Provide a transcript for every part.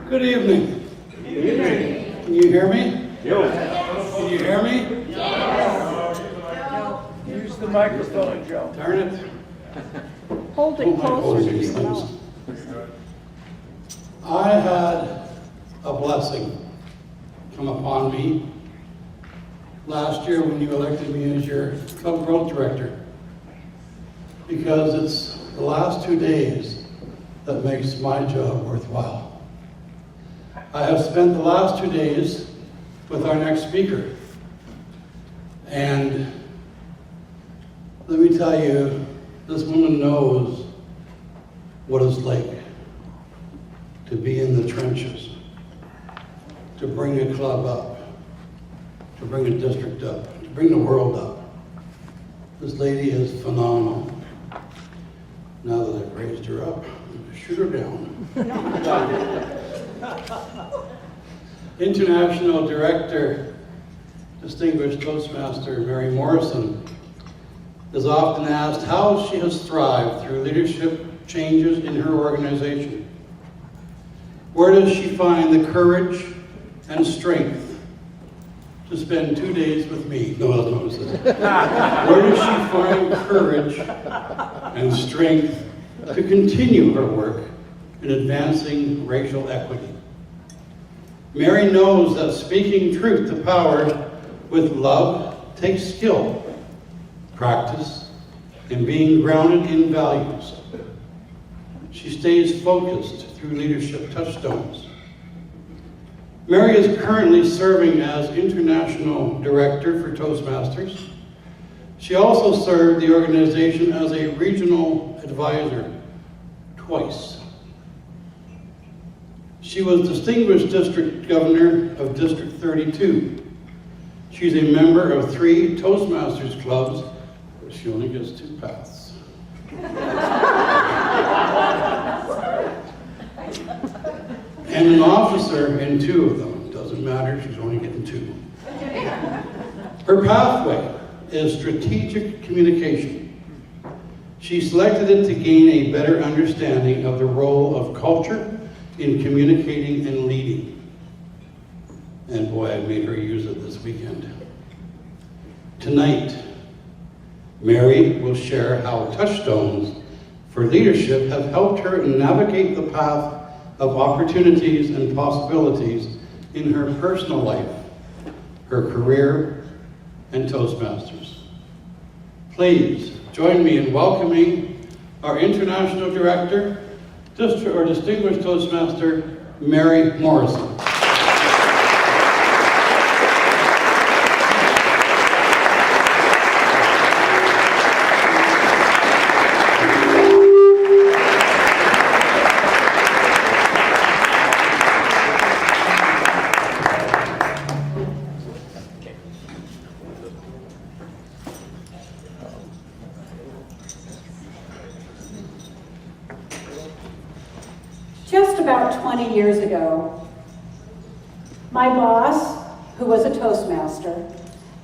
Good evening. Good evening. Can you hear me? Yes. Can you hear me? Yes. Use the microphone, Joe. Darn it. Hold it closer to these your mouth. things. I had a blessing come upon me last year when you elected me as your club growth director, because it's the last 2 days that makes my job worthwhile. I have spent the last 2 days with our next speaker, and let me tell you, this woman knows what it's like to be in the trenches, to bring a club up, to bring a district up, to bring the world up. This lady is phenomenal. Now that I've raised her up, I'm gonna shoot her down. International Director, Distinguished Toastmaster Mary Morrison is often asked how she has thrived through leadership changes in her organization. Where does she find the courage and strength to spend 2 days with me? No, that's not what it says. Where does she find courage and strength to continue her work in advancing racial equity? Mary knows that speaking truth to power with love takes skill, practice, and being grounded in values. She stays focused through leadership touchstones. Mary is currently serving as International Director for Toastmasters. She also served the organization as a regional advisor twice. She was Distinguished District Governor of District 32. She's a member of 3 Toastmasters clubs, but she only gets 2 paths. And an officer in 2 of them. Doesn't matter, she's only getting 2. Her pathway is strategic communication. She selected it to gain a better understanding of the role of culture in communicating and leading. And boy, I made her use it this weekend. Tonight, Mary will share how Touchstones for Leadership have helped her navigate the path of opportunities and possibilities in her personal life, her career, and Toastmasters. Please join me in welcoming our International Director, Distinguished Toastmaster, Mary Morrison. Just about 20 years ago, my boss, who was a Toastmaster,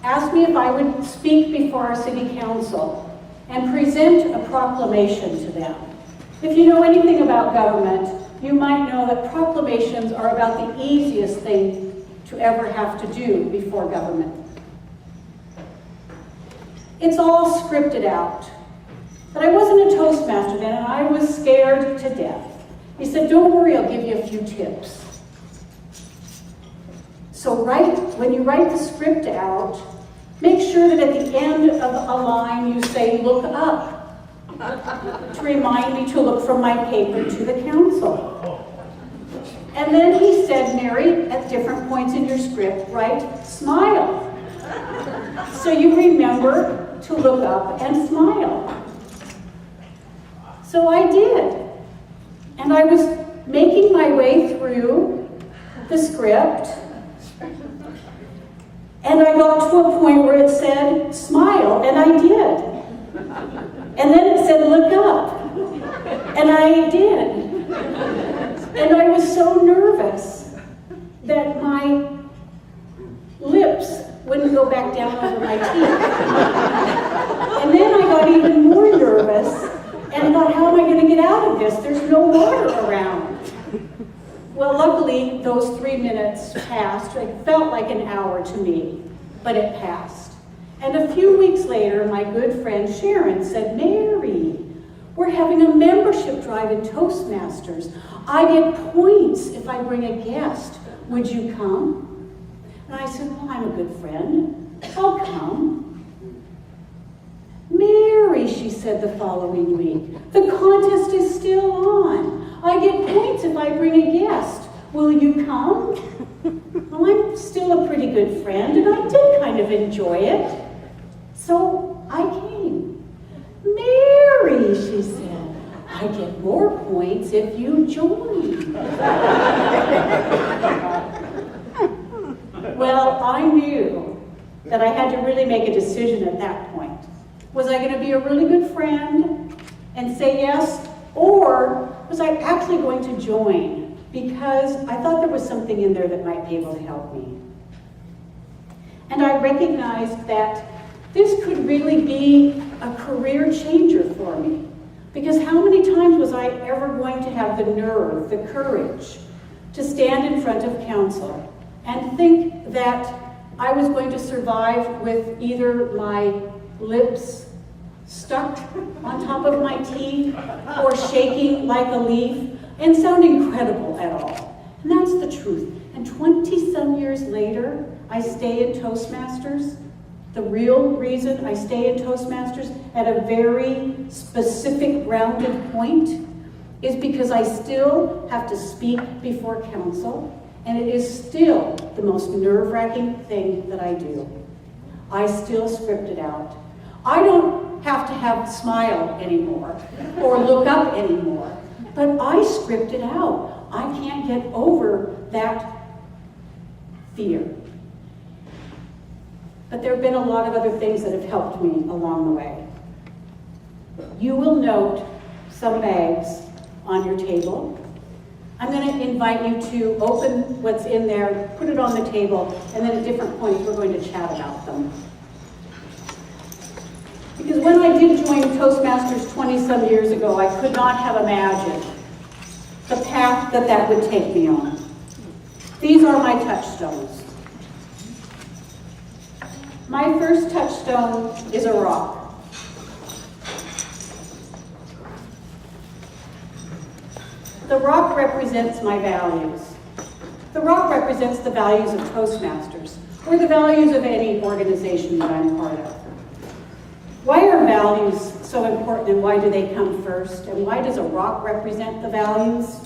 asked me if I would speak before our city council and present a proclamation to them. If you know anything about government, you might know that proclamations are about the easiest thing to ever have to do before government. It's all scripted out. But I wasn't a Toastmaster then, and I was scared to death. He said, don't worry, I'll give you a few tips. So when you write the script out, make sure that at the end of a line you say, look up, to remind me to look from my paper to the council. And then he said, Mary, at different points in your script, write, smile. So you remember to look up and smile. So I did. And I was making my way through the script, and I got to a point where it said, smile, and I did. And then it said, look up, and I did. And I was so nervous that my lips wouldn't go back down over my teeth. And then I got even more nervous, and I thought, how am I going to get out of this? There's no water around. Well, luckily, those 3 minutes passed. It felt like an hour to me, but it passed. And a few weeks later, my good friend Sharon said, "Mary, we're having a membership drive in Toastmasters. I get points if I bring a guest. Would you come?" And I said, "Well, I'm a good friend. I'll come." "Mary," she said the following week, "the contest is still on. I get points if I bring a guest. Will you come?" Well, I'm still a pretty good friend, and I did kind of enjoy it. So I came. "Mary," she said, "I get more points if you join." Well, I knew that I had to really make a decision at that point. Was I going to be a really good friend and say yes, or was I actually going to join because I thought there was something in there that might be able to help me? And I recognized that this could really be a career changer for me, because how many times was I ever going to have the nerve, the courage, to stand in front of council and think that I was going to survive with either my lips stuck on top of my teeth or shaking like a leaf and sounding credible at all. And that's the truth. And 20-some years later, I stay in Toastmasters. The real reason I stay in Toastmasters at a very specific grounded point is because I still have to speak before council, and it is still the most nerve-wracking thing that I do. I still script it out. I don't have to smile anymore or look up anymore, but I script it out. I can't get over that fear. But there have been a lot of other things that have helped me along the way. You will note some bags on your table. I'm going to invite you to open what's in there, put it on the table, and then at different points we're going to chat about them. Because when I did join Toastmasters 20-some years ago, I could not have imagined the path that would take me on. These are my touchstones. My first touchstone is a rock. The rock represents my values. The rock represents the values of Toastmasters, or the values of any organization that I'm part of. Why are values so important, and why do they come first? And why does a rock represent the values?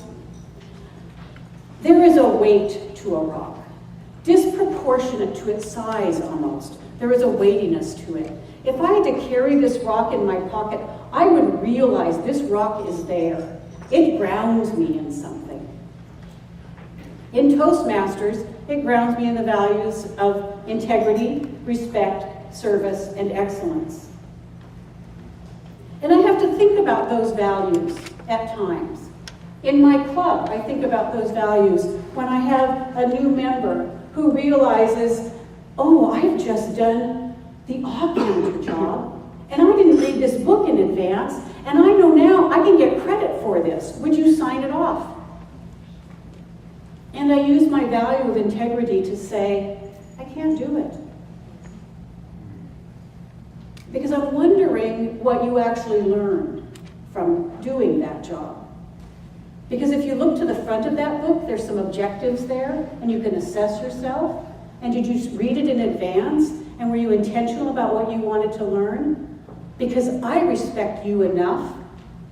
There is a weight to a rock, disproportionate to its size almost. There is a weightiness to it. If I had to carry this rock in my pocket, I would realize this rock is there. It grounds me in something. In Toastmasters, it grounds me in the values of integrity, respect, service, and excellence. And I have to think about those values at times. In my club, I think about those values when I have a new member who realizes, oh, I've just done the off-counter job, and I didn't read this book in advance, and I know now I can get credit for this. Would you sign it off? And I use my value of integrity to say, I can't do it. Because I'm wondering what you actually learned from doing that job. Because if you look to the front of that book, there's some objectives there, and you can assess yourself. And did you read it in advance? And were you intentional about what you wanted to learn? Because I respect you enough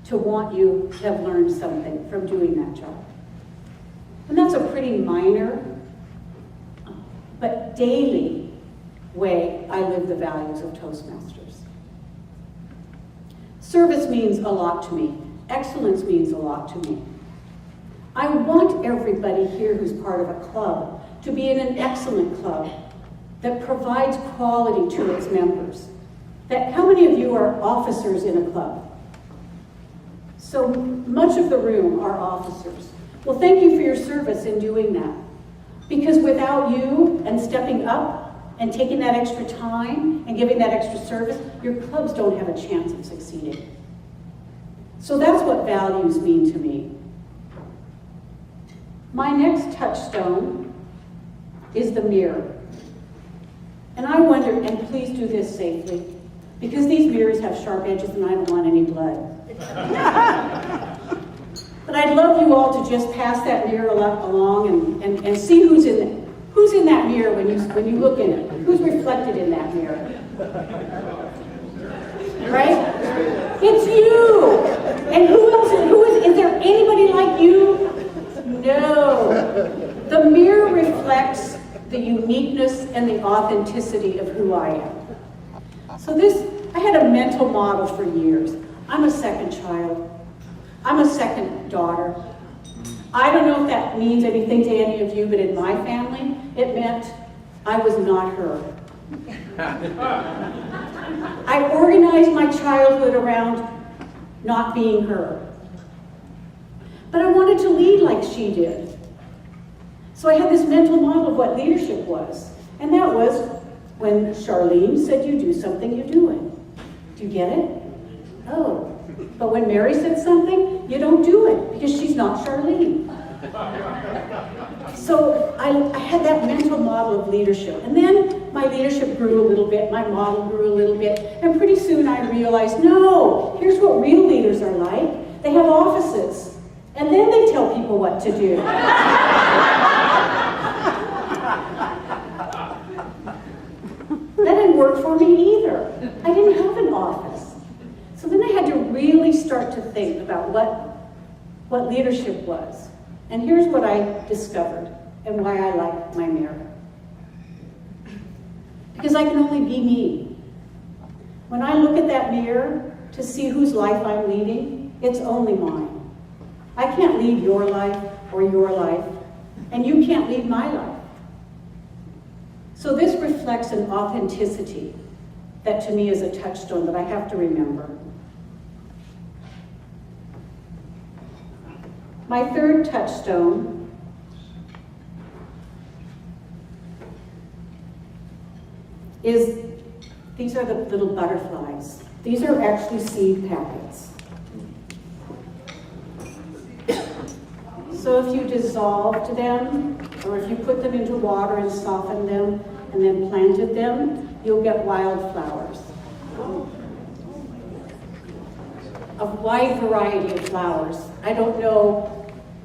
to want you to have learned something from doing that job. And that's a pretty minor, but daily way I live the values of Toastmasters. Service means a lot to me. Excellence means a lot to me. I want everybody here who's part of a club to be in an excellent club that provides quality to its members. How many of you are officers in a club? So much of the room are officers. Well, thank you for your service in doing that. Because without you and stepping up and taking that extra time and giving that extra service, your clubs don't have a chance of succeeding. So that's what values mean to me. My next touchstone is the mirror. And I wonder, and please do this safely, because these mirrors have sharp edges and I don't want any blood. But I'd love you all to just pass that mirror along and see who's in that mirror when you look in it. Who's reflected in that mirror? Right? It's you! And who else? Is there anybody like you? No. The mirror reflects the uniqueness and the authenticity of who I am. So I had a mental model for years. I'm a second child. I'm a second daughter. I don't know if that means anything to any of you, but in my family, it meant I was not her. I organized my childhood around not being her. But I wanted to lead like she did. So I had this mental model of what leadership was. And that was when Charlene said you do something, you do it. Do you get it? Oh. But when Mary said something, you don't do it because she's not Charlene. So I had that mental model of leadership. And then my leadership grew a little bit, my model grew a little bit, and pretty soon I realized, no, here's what real leaders are like. They have offices, and then they tell people what to do. That didn't work for me either. I didn't have an office. So then I had to really start to think about what leadership was. And here's what I discovered and why I like my mirror. Because I can only be me. When I look at that mirror to see whose life I'm leading, it's only mine. I can't lead your life or your life, and you can't lead my life. So this reflects an authenticity that to me is a touchstone that I have to remember. My third touchstone is, these are the little butterflies. These are actually seed packets. So if you dissolved them, or if you put them into water and softened them, and then planted them, you'll get wildflowers. A wide variety of flowers. I don't know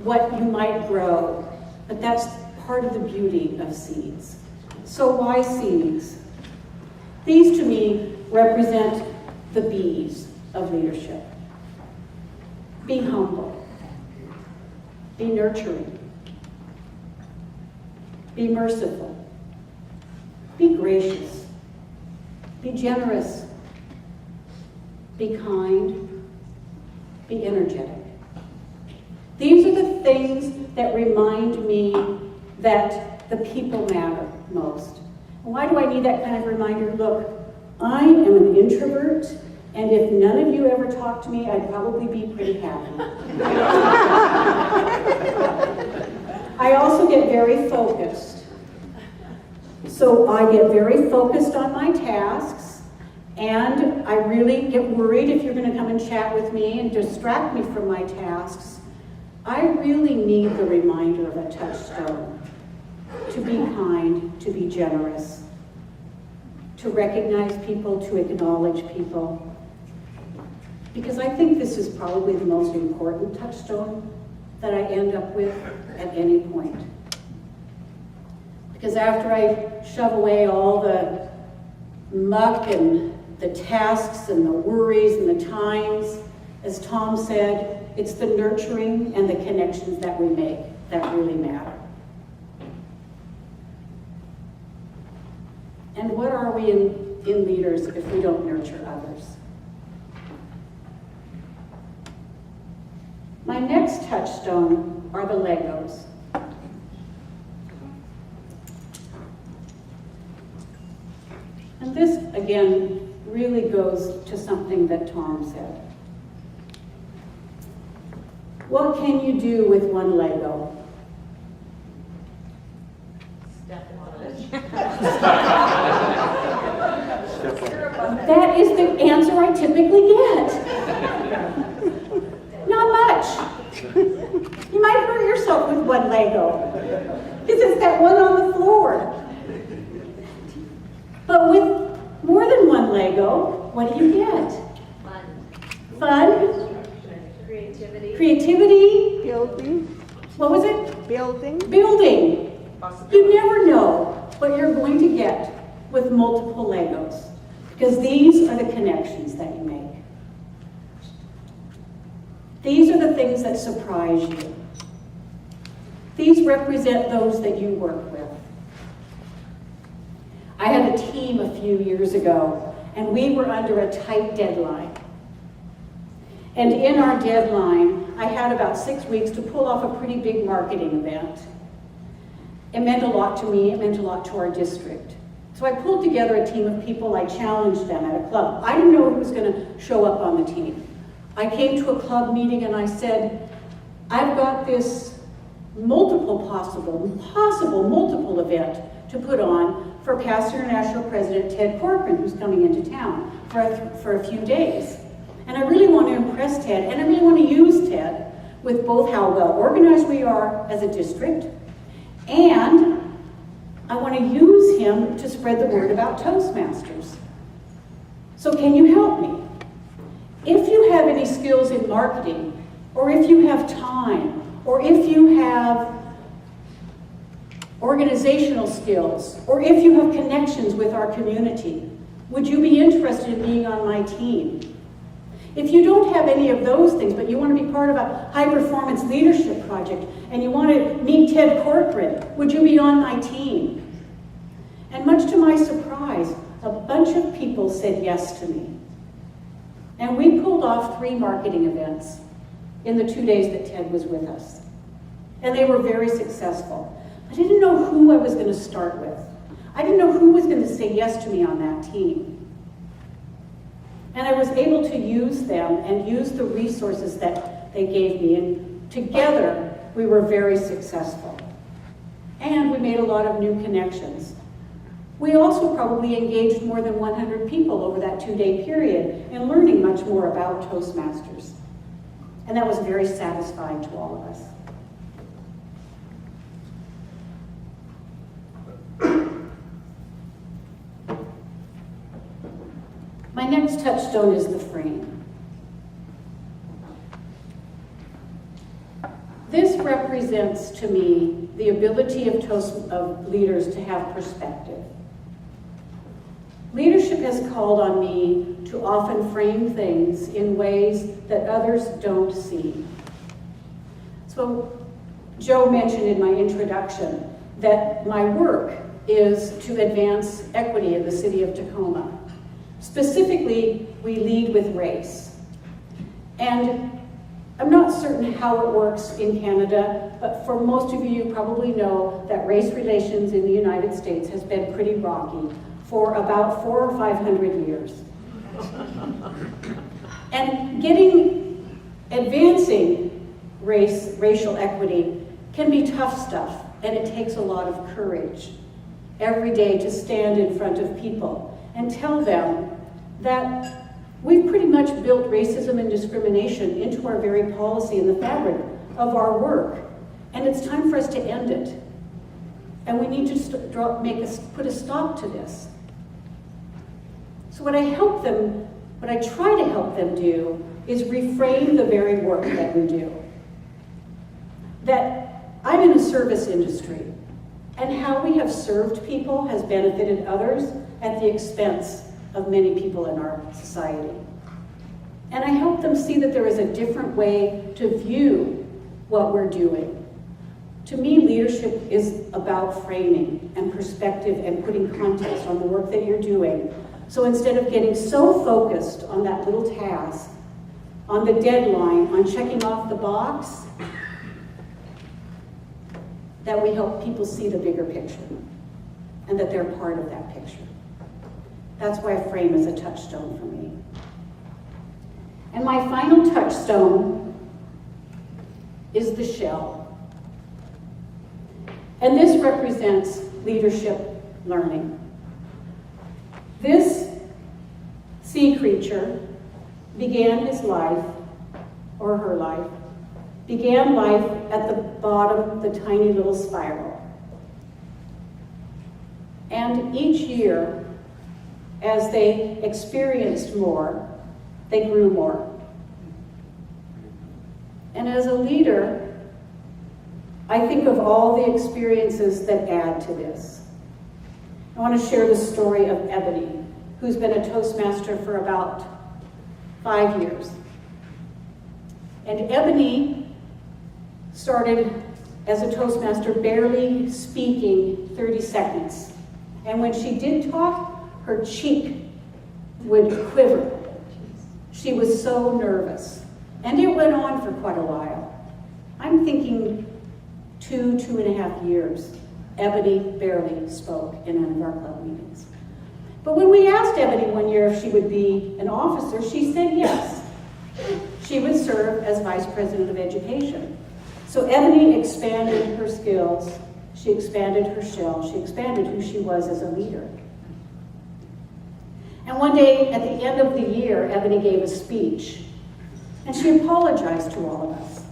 what you might grow, but that's part of the beauty of seeds. So why seeds? These to me represent the bees of leadership. Be humble. Be nurturing. Be merciful. Be gracious. Be generous. Be kind. Be energetic. These are the things that remind me that the people matter most. And why do I need that kind of reminder? Look, I am an introvert, and if none of you ever talk to me, I'd probably be pretty happy. I also get very focused. So I get very focused on my tasks, and I really get worried if you're going to come and chat with me and distract me from my tasks. I really need the reminder of a touchstone. To be kind, to be generous, to recognize people, to acknowledge people. Because I think this is probably the most important touchstone that I end up with at any point. Because after I shove away all the muck and the tasks and the worries and the times, as Tom said, it's the nurturing and the connections that we make that really matter. And what are we in leaders if we don't nurture others? My next touchstone are the Legos. And this, again, really goes to something that Tom said. What can you do with one Lego? That is the answer I typically get. Not much. You might hurt yourself with one Lego. fun, Creativity, creativity, what was it? building. Building. You never know what you're going to get with multiple Legos, because these are the connections that you make. These are the things that surprise you. These represent those that you work with. I had a team a few years ago, and we were under a tight deadline. And in our deadline, I had about 6 weeks to pull off a pretty big marketing event. It meant a lot to me, it meant a lot to our district. So I pulled together a team of people, I challenged them at a club. I didn't know who was going to show up on the team. I came to a club meeting and I said, I've got this multiple event to put on for past international president Ted Corcoran, who's coming into town for a few days. And I really want to impress Ted, and I really want to use Ted with both how well organized we are as a district, and I want to use him to spread the word about Toastmasters. So can you help me? If you have any skills in marketing, or if you have time, or if you have organizational skills, or if you have connections with our community, would you be interested in being on my team? If you don't have any of those things, but you want to be part of a high-performance leadership project, and you want to meet Ted Corcoran, would you be on my team? And much to my surprise, a bunch of people said yes to me. And we pulled off 3 marketing events in the 2 days that Ted was with us. And they were very successful. I didn't know who I was going to start with. I didn't know who was going to say yes to me on that team. And I was able to use them and use the resources that they gave me. And together, we were very successful. And we made a lot of new connections. We also probably engaged more than 100 people over that 2-day period in learning much more about Toastmasters. And that was very satisfying to all of us. My next touchstone is the frame. This represents to me the ability of leaders to have perspective. Leadership has called on me to often frame things in ways that others don't see. So Joe mentioned in my introduction that my work is to advance equity in the city of Tacoma. Specifically, we lead with race. And I'm not certain how it works in Canada, but for most of you, you probably know that race relations in the United States has been pretty rocky for about 400 or 500 years. And advancing racial equity can be tough stuff, and it takes a lot of courage every day to stand in front of people and tell them that we've pretty much built racism and discrimination into our very policy and the fabric of our work, and it's time for us to end it. And we need to put a stop to this. So what I try to help them do is reframe the very work that we do. That I'm in a service industry, and how we have served people has benefited others at the expense of many people in our society. And I help them see that there is a different way to view what we're doing. To me, leadership is about framing and perspective and putting context on the work that you're doing. So instead of getting so focused on that little task, on the deadline, on checking off the box, that we help people see the bigger picture and that they're part of that picture. That's why a frame is a touchstone for me. And my final touchstone is the shell. And this represents leadership learning. This sea creature began his life, or her life, began life at the bottom, the tiny little spiral. And each year, as they experienced more, they grew more. And as a leader, I think of all the experiences that add to this. I want to share the story of Ebony, who's been a Toastmaster for about 5 years. And Ebony started as a Toastmaster barely speaking 30 seconds. And when she did talk, her cheek would quiver. She was so nervous. And it went on for quite a while. I'm thinking 2.5 years. Ebony barely spoke in one of our club meetings. But when we asked Ebony one year if she would be an officer, she said yes. She would serve as Vice President of Education. So Ebony expanded her skills, she expanded her shell, she expanded who she was as a leader. And one day, at the end of the year, Ebony gave a speech, and she apologized to all of us.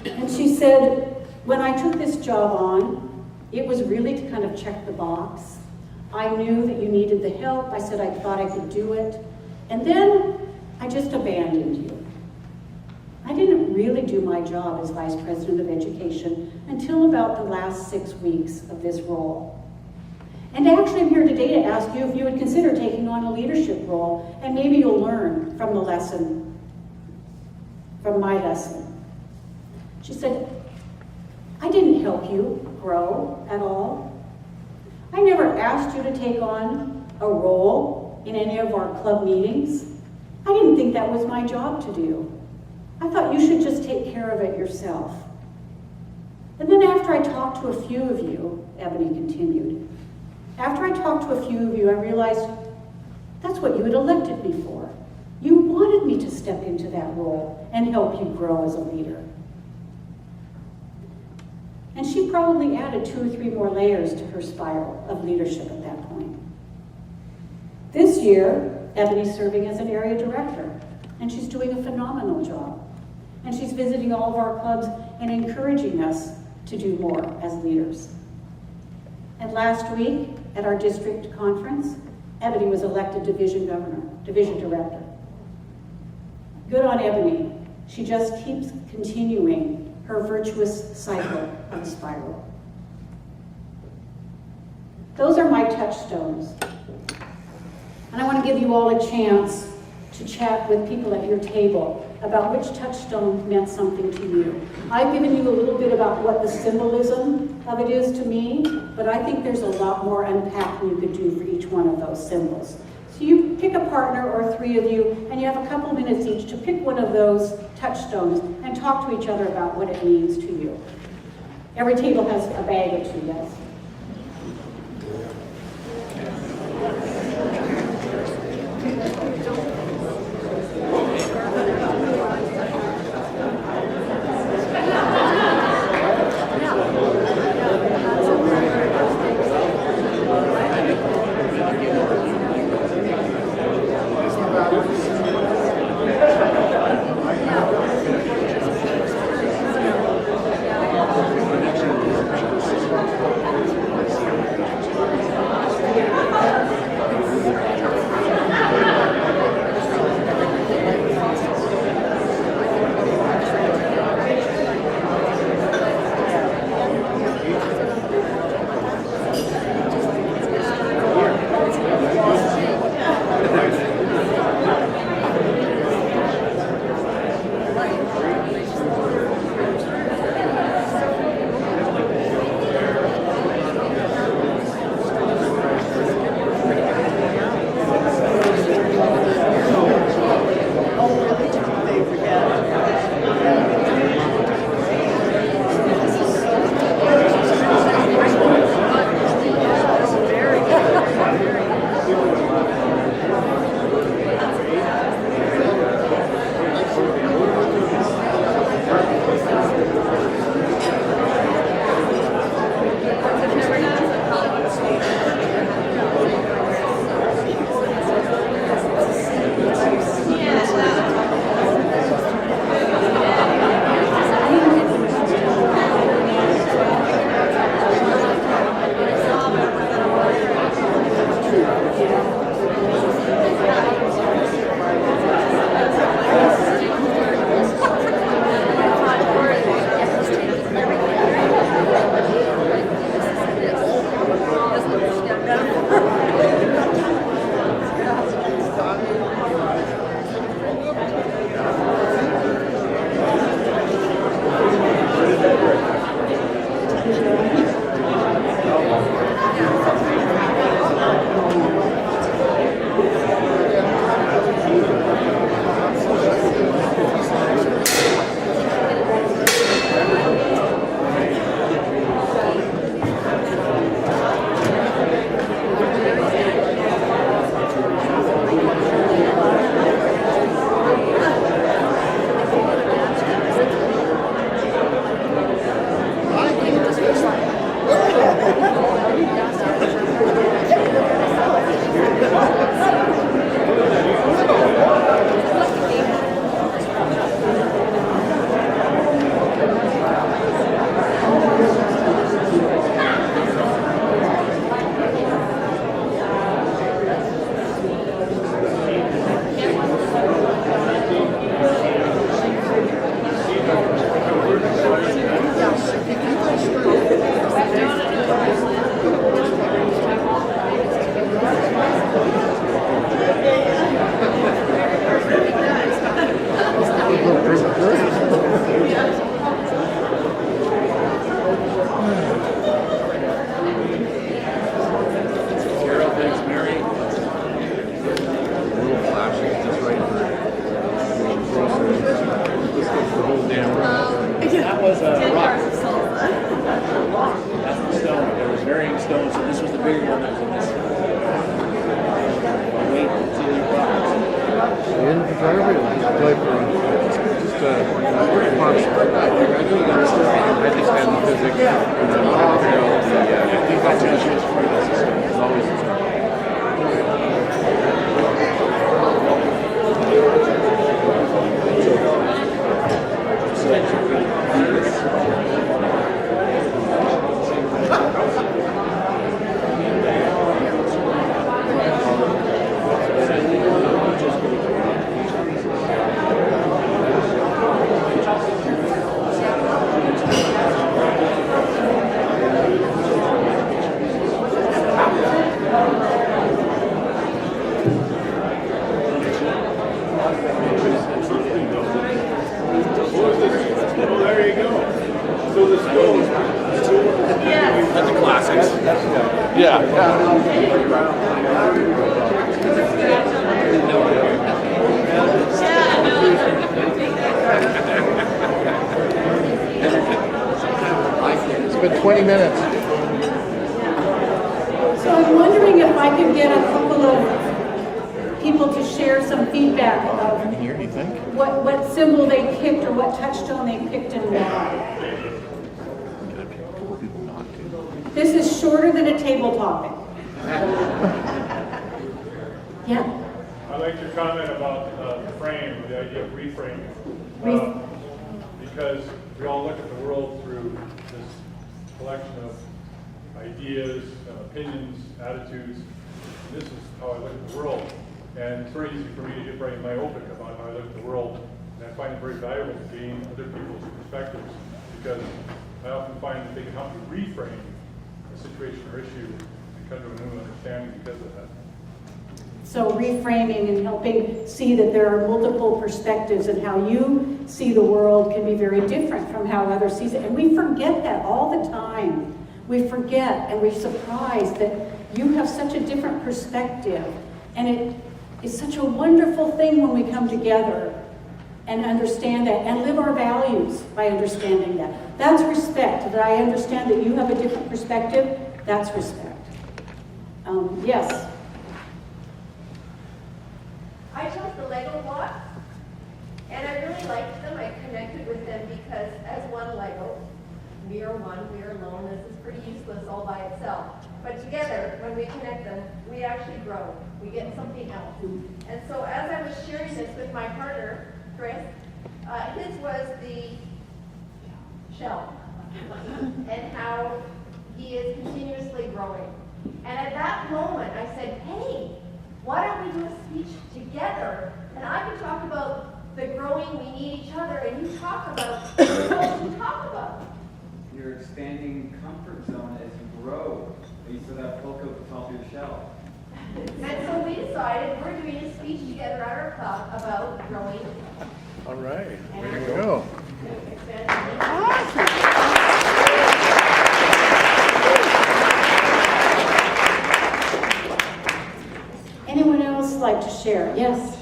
And she said, when I took this job on, it was really to kind of check the box. I knew that you needed the help. I said I thought I could do it. And then I just abandoned you. I didn't really do my job as Vice President of Education until about the last 6 weeks of this role. And actually I'm here today to ask you if you would consider taking on a leadership role, and maybe you'll learn from the lesson, from my lesson. She said, I didn't help you grow at all. I never asked you to take on a role in any of our club meetings. I didn't think that was my job to do. I thought you should just take care of it yourself. And then after I talked to a few of you, Ebony continued, after I talked to a few of you, I realized that's what you had elected me for. You wanted me to step into that role and help you grow as a leader. And she probably added 2 or 3 more layers to her spiral of leadership at that point. This year, Ebony's serving as an area director, and she's doing a phenomenal job. And she's visiting all of our clubs and encouraging us to do more as leaders. And last week, at our district conference, Ebony was elected division director. Good on Ebony. She just keeps continuing her virtuous cycle of spiral. Those are my touchstones. And I want to give you all a chance to chat with people at your table about which touchstone meant something to you. I've given you a little bit about what the symbolism of it is to me, but I think there's a lot more unpacking you could do for each one of those symbols. So you pick a partner or 3 of you, and you have a couple minutes each to pick one of those touchstones and talk to each other about what it means to you. Every table has a bag or 2, yes? in Darby, like just constant. I understand the physics, and then the composition is always the same. That's a classics. Yeah. It's been 20 minutes. So I'm wondering if I could get a couple of people to share some feedback of Here, you think? what symbol they picked or what touchstone they picked and why. This is shorter than a table topic. Yeah. I like your comment about the frame, the idea of reframing. Because we all look at the world through this collection of ideas, opinions, attitudes. And this is how I look at the world. And it's very easy for me to get very myopic about how I look at the world. And I find it very valuable to gain other people's perspectives because I often find that they can help me reframe a situation or issue and come to a new understanding because of that. So reframing and helping see that there are multiple perspectives and how you see the world can be very different from how others see it. And we forget that all the time. We forget and we're surprised that you have such a different perspective. And it is such a wonderful thing when we come together and understand that and live our values by understanding that. That's respect. That I understand that you have a different perspective, that's respect. Yes. I chose the Lego blocks, and I really liked them. I connected with them because as one Lego, we are one, we are alone. This is pretty useless all by itself. But together, when we connect them, we actually grow. We get something else. And so as I was sharing this with my partner, Chris, his was the shell and how he is continuously growing. And at that moment, I said, hey, why don't we do a speech together? And I can talk about the growing, we need each other, and you talk about what you talk about. You're expanding comfort zone as you grow. You still have poke out the top of your shell. And so we decided we're doing a speech together at our club about growing. All right. And There you go. Anyone else like to share? Yes,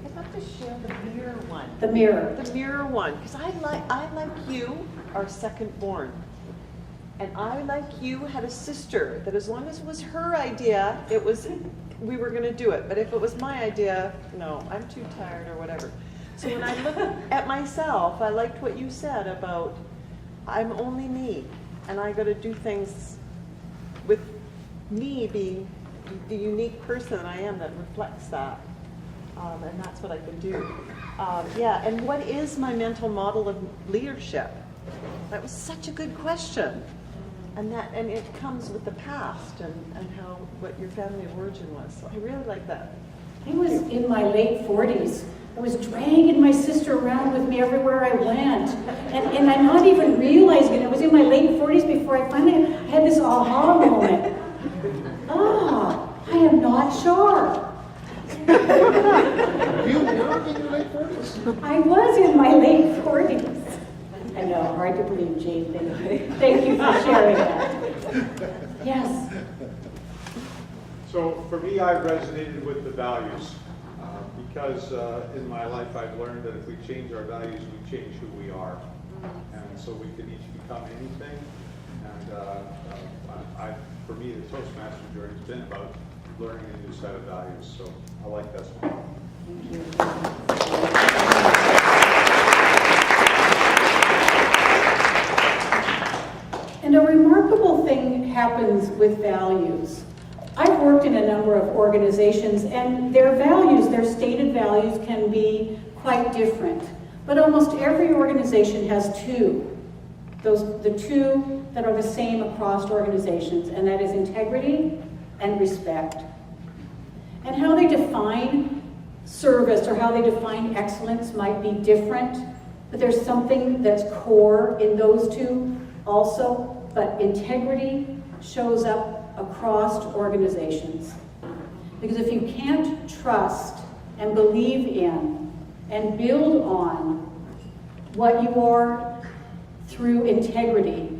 I'd love to share the mirror one. the mirror. The mirror one, because I like you, our second born. And I, like you, had a sister that as long as it was her idea, we were going to do it. But if it was my idea, no, I'm too tired or whatever. So when I look at myself, I liked what you said about I'm only me, and I got to do things with me being the unique person I am that reflects that. And that's what I can do. Yeah, and what is my mental model of leadership? That was such a good question. And it comes with the past and how, what your family of origin was. So I really like that. I was in my late 40s. I was dragging my sister around with me everywhere I went. And I'm not even realizing it. I was in my late 40s before I finally had this aha moment. I am not sharp. You were in your late 40s? I was in my late 40s. I know, hard to believe, Jane. Thank you for sharing that. Yes. So for me, I resonated with the values because in my life I've learned that if we change our values, we change who we are. And so we can each become anything. And for me, the Toastmaster journey has been about learning a new set of values. So I like this one. And a remarkable thing happens with values. I've worked in a number of organizations, and their values, their stated values, can be quite different. But almost every organization has two. The two that are the same across organizations, and that is integrity and respect. And how they define service or how they define excellence might be different, but there's something that's core in those two also. But integrity shows up across organizations. Because if you can't trust and believe in and build on what you are through integrity,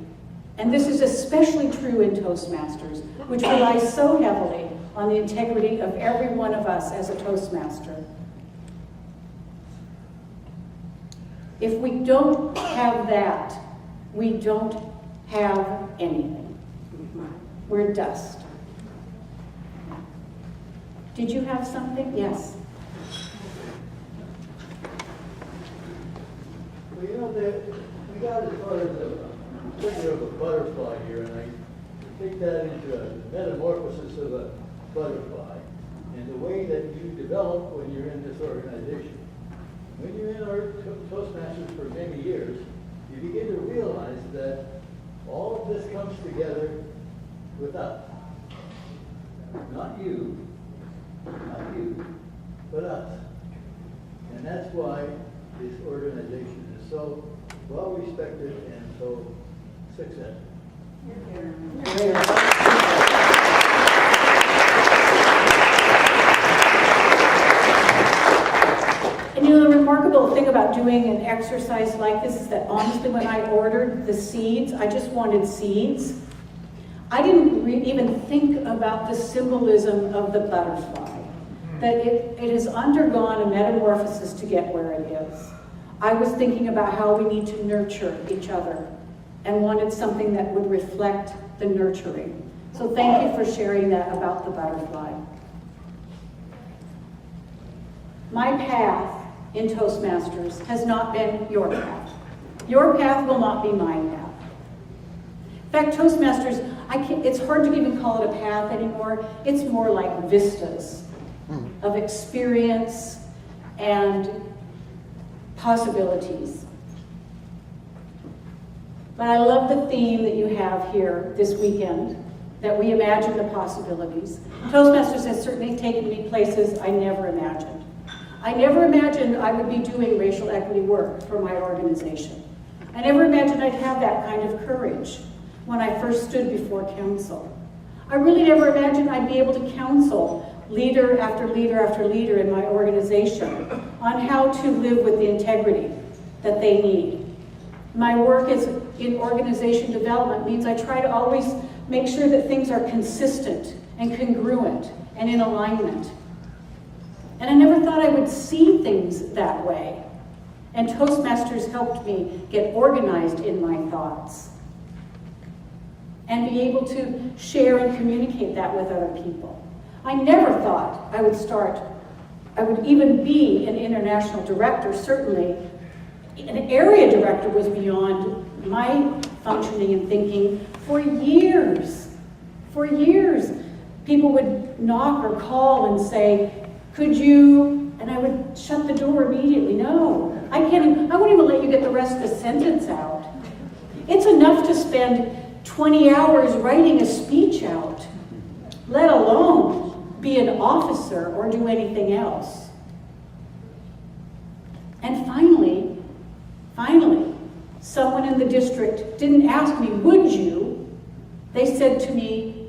and this is especially true in Toastmasters, which relies so heavily on the integrity of every one of us as a Toastmaster. If we don't have that, we don't have anything. We're dust. Did you have something? Yes. Well, you know, we got as far as a figure of a butterfly here, and I take that into a metamorphosis of a butterfly, and the way that you develop when you're in this organization. When you're in our Toastmasters for many years, you begin to realize that all of this comes together with us. Not you, but us. And that's why this organization is so well respected and so successful. And you know, the remarkable thing about doing an exercise like this is that honestly, when I ordered the seeds, I just wanted seeds. I didn't even think about the symbolism of the butterfly, that it has undergone a metamorphosis to get where it is. I was thinking about how we need to nurture each other and wanted something that would reflect the nurturing. So thank you for sharing that about the butterfly. My path in Toastmasters has not been your path. Your path will not be my path. In fact, Toastmasters, it's hard to even call it a path anymore. It's more like vistas of experience and possibilities. But I love the theme that you have here this weekend, that we imagine the possibilities. Toastmasters has certainly taken me places I never imagined. I never imagined I would be doing racial equity work for my organization. I never imagined I'd have that kind of courage when I first stood before council. I really never imagined I'd be able to counsel leader after leader after leader in my organization on how to live with the integrity that they need. My work is in organization development means I try to always make sure that things are consistent and congruent and in alignment. And I never thought I would see things that way. And Toastmasters helped me get organized in my thoughts and be able to share and communicate that with other people. I never thought I would even be an international director. Certainly, an area director was beyond my functioning and thinking for years. For years, people would knock or call and say, could you, and I would shut the door immediately. No, I won't even let you get the rest of the sentence out. It's enough to spend 20 hours writing a speech out, let alone be an officer or do anything else. And finally, someone in the district didn't ask me, would you? They said to me,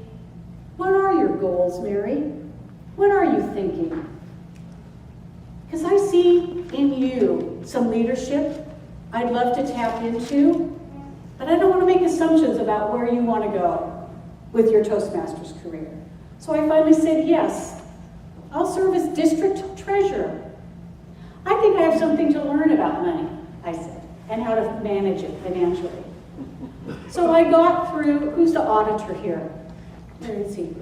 what are your goals, Mary? What are you thinking? Because I see in you some leadership I'd love to tap into, but I don't want to make assumptions about where you want to go with your Toastmasters career. So I finally said, yes, I'll serve as district treasurer. I think I have something to learn about money, I said, and how to manage it financially. So I got through, who's the auditor here? Where is he?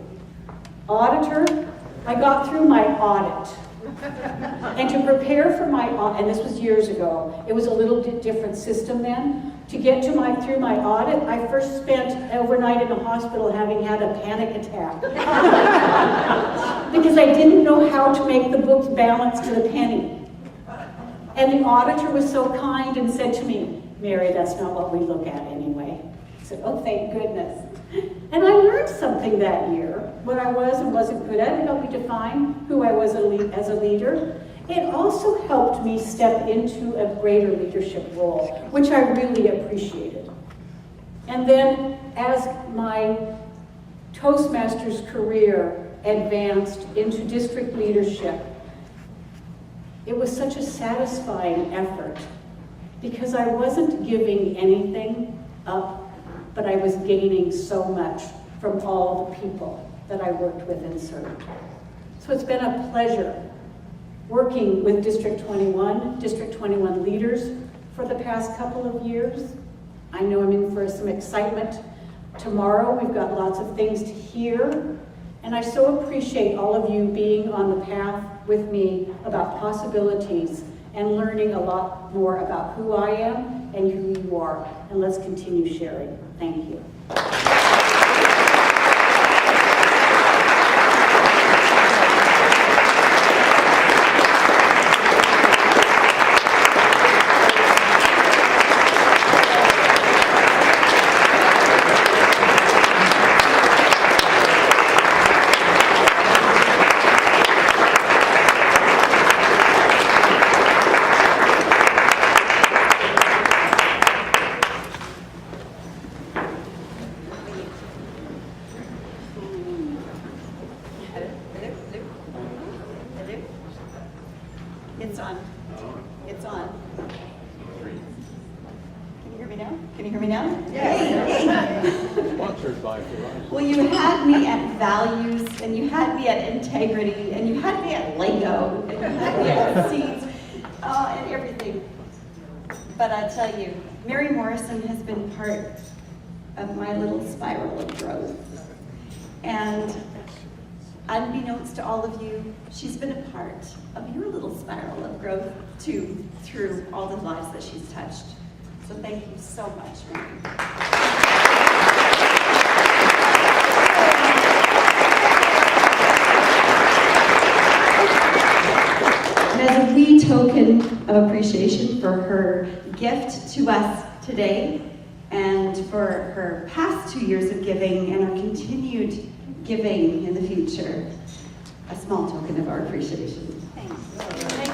Auditor, I got through my audit. And to prepare for my, and this was years ago, it was a little bit different system then. To get to through my audit, I first spent overnight in a hospital having had a panic attack. Because I didn't know how to make the books balance to the penny. And the auditor was so kind and said to me, "Mary, that's not what we look at anyway." I said, "Oh, thank goodness." And I learned something that year, what I was and wasn't good at. It helped me define who I was as a leader. It also helped me step into a greater leadership role, which I really appreciated. And then as my Toastmasters career advanced into district leadership, it was such a satisfying effort because I wasn't giving anything up, but I was gaining so much from all the people that I worked with and served. So it's been a pleasure working with District 21 leaders for the past couple of years. I know I'm in for some excitement tomorrow. We've got lots of things to hear. And I so appreciate all of you being on the path with me about possibilities and learning a lot more about who I am and who you are. And let's continue sharing. Thank you. It's on. It's on. Can you hear me now? Can you hear me now? Yes. Sponsored by Well, you had me at values, and you had me at integrity, and you had me at Lego, and you had me at seeds, and everything. But I tell you, Mary Morrison has been part of my little spiral of growth. And unbeknownst to all of you, she's been a part of your little spiral of growth too, through all the lives that she's touched. So thank you so much, Mary. And as a wee token of appreciation for her gift to us today, and for her past 2 years of giving and her continued giving in the future, a small token of our appreciation. Thanks.